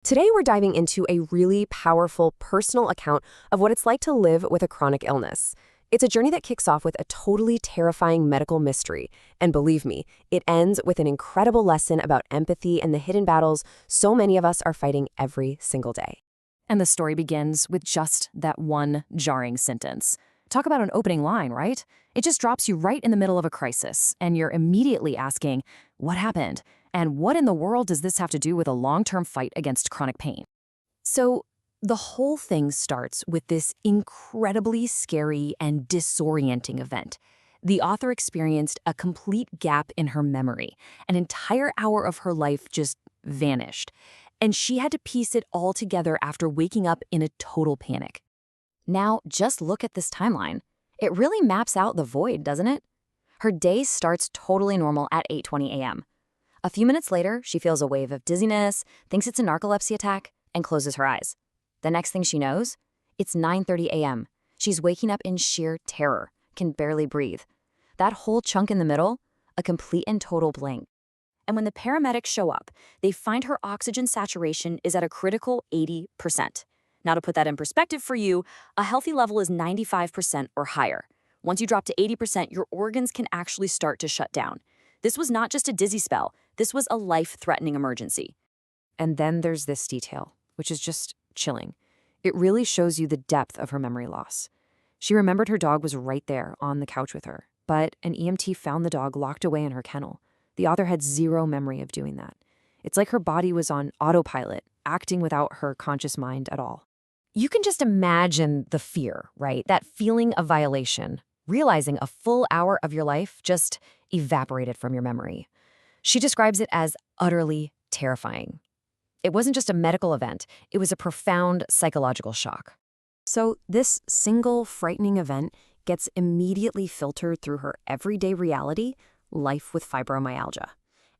Today, we're diving into a really powerful personal account of what it's like to live with a chronic illness. It's a journey that kicks off with a totally terrifying medical mystery. And believe me, it ends with an incredible lesson about empathy and the hidden battles so many of us are fighting every single day. And the story begins with just that one jarring sentence. Talk about an opening line, right? It just drops you right in the middle of a crisis, and you're immediately asking, what happened? And what in the world does this have to do with a long-term fight against chronic pain? So, the whole thing starts with this incredibly scary and disorienting event. The author experienced a complete gap in her memory. An entire hour of her life just vanished. And she had to piece it all together after waking up in a total panic. Now, just look at this timeline. It really maps out the void, doesn't it? Her day starts totally normal at 8:20 a.m. A few minutes later, she feels a wave of dizziness, thinks it's a narcolepsy attack, and closes her eyes. The next thing she knows, it's 9:30 a.m. She's waking up in sheer terror, can barely breathe. That whole chunk in the middle, a complete and total blank. And when the paramedics show up, they find her oxygen saturation is at a critical 80%. Now, to put that in perspective for you, a healthy level is 95% or higher. Once you drop to 80%, your organs can actually start to shut down. This was not just a dizzy spell. This was a life-threatening emergency. And then there's this detail, which is just chilling. It really shows you the depth of her memory loss. She remembered her dog was right there on the couch with her, but an EMT found the dog locked away in her kennel. The author had zero memory of doing that. It's like her body was on autopilot, acting without her conscious mind at all. You can just imagine the fear, right? That feeling of violation, realizing a full hour of your life just evaporated from your memory. She describes it as utterly terrifying. It wasn't just a medical event, it was a profound psychological shock. So this single frightening event gets immediately filtered through her everyday reality, life with fibromyalgia.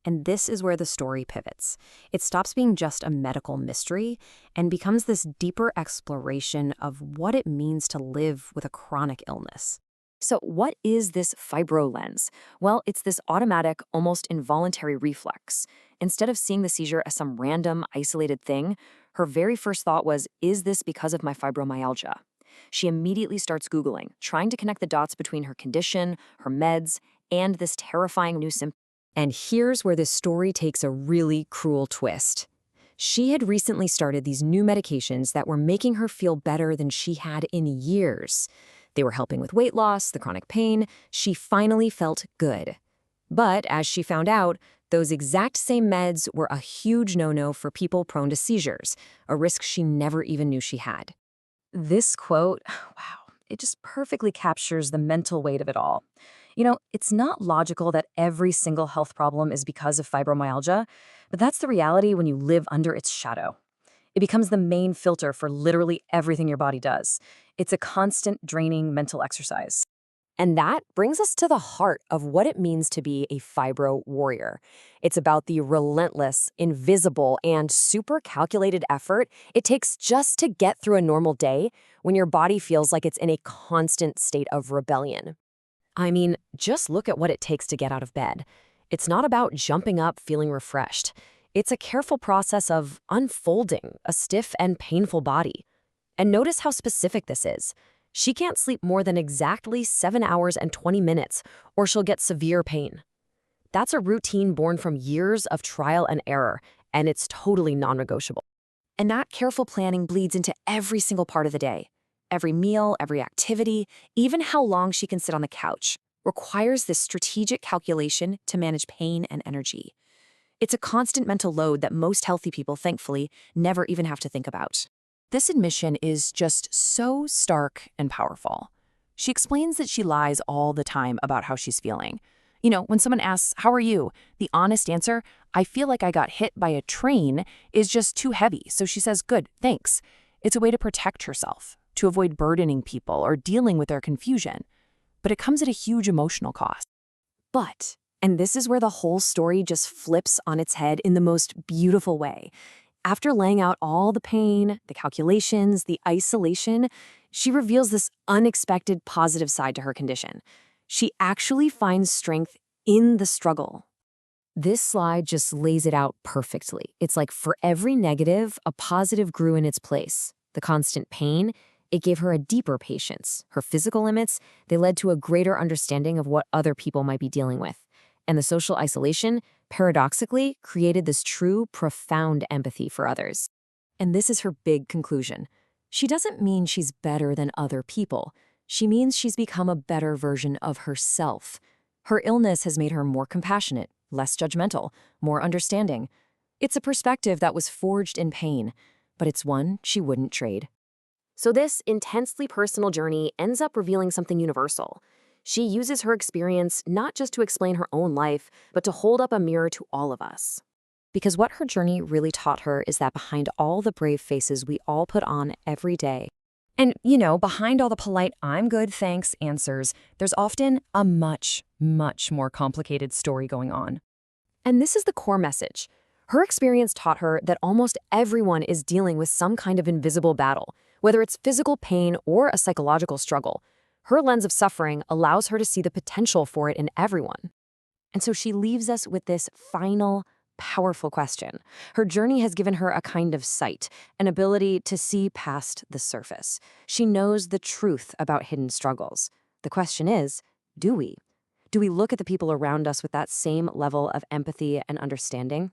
And this is where the story pivots. It stops being just a medical mystery and becomes this deeper exploration of what it means to live with a chronic illness. So what is this fibro lens? Well, it's this automatic, almost involuntary reflex. Instead of seeing the seizure as some random, isolated thing, her very first thought was, is this because of my fibromyalgia? She immediately starts Googling, trying to connect the dots between her condition, her meds, and this terrifying new symptom. And here's where this story takes a really cruel twist. She had recently started these new medications that were making her feel better than she had in years. They were helping with weight loss, the chronic pain. She finally felt good. But as she found out, those exact same meds were a huge no-no for people prone to seizures, a risk she never even knew she had. This quote, wow, it just perfectly captures the mental weight of it all. You know, it's not logical that every single health problem is because of fibromyalgia, but that's the reality when you live under its shadow. It becomes the main filter for literally everything your body does. It's a constant draining mental exercise. And that brings us to the heart of what it means to be a fibro warrior. It's about the relentless, invisible, and super calculated effort it takes just to get through a normal day when your body feels like it's in a constant state of rebellion. I mean, just look at what it takes to get out of bed. It's not about jumping up feeling refreshed. It's a careful process of unfolding a stiff and painful body. And notice how specific this is. She can't sleep more than exactly 7 hours and 20 minutes, or she'll get severe pain. That's a routine born from years of trial and error, and it's totally non-negotiable. And that careful planning bleeds into every single part of the day. Every meal, every activity, even how long she can sit on the couch, requires this strategic calculation to manage pain and energy. It's a constant mental load that most healthy people, thankfully, never even have to think about. This admission is just so stark and powerful. She explains that she lies all the time about how she's feeling. You know, when someone asks, "How are you?" the honest answer, "I feel like I got hit by a train," is just too heavy. So she says, "Good, thanks." It's a way to protect herself, to avoid burdening people or dealing with their confusion. But it comes at a huge emotional cost. But, and this is where the whole story just flips on its head in the most beautiful way. After laying out all the pain, the calculations, the isolation, she reveals this unexpected positive side to her condition. She actually finds strength in the struggle. This slide just lays it out perfectly. It's like for every negative, a positive grew in its place. The constant pain, it gave her a deeper patience. Her physical limits, they led to a greater understanding of what other people might be dealing with. And the social isolation, paradoxically, created this true, profound empathy for others. And this is her big conclusion. She doesn't mean she's better than other people. She means she's become a better version of herself. Her illness has made her more compassionate, less judgmental, more understanding. It's a perspective that was forged in pain, but it's one she wouldn't trade. So this intensely personal journey ends up revealing something universal. She uses her experience not just to explain her own life, but to hold up a mirror to all of us. Because what her journey really taught her is that behind all the brave faces we all put on every day, and, behind all the polite, "I'm good, thanks" answers, there's often a much, much more complicated story going on. And this is the core message. Her experience taught her that almost everyone is dealing with some kind of invisible battle, whether it's physical pain or a psychological struggle. Her lens of suffering allows her to see the potential for it in everyone. And so she leaves us with this final, powerful question. Her journey has given her a kind of sight, an ability to see past the surface. She knows the truth about hidden struggles. The question is, do we? Do we look at the people around us with that same level of empathy and understanding?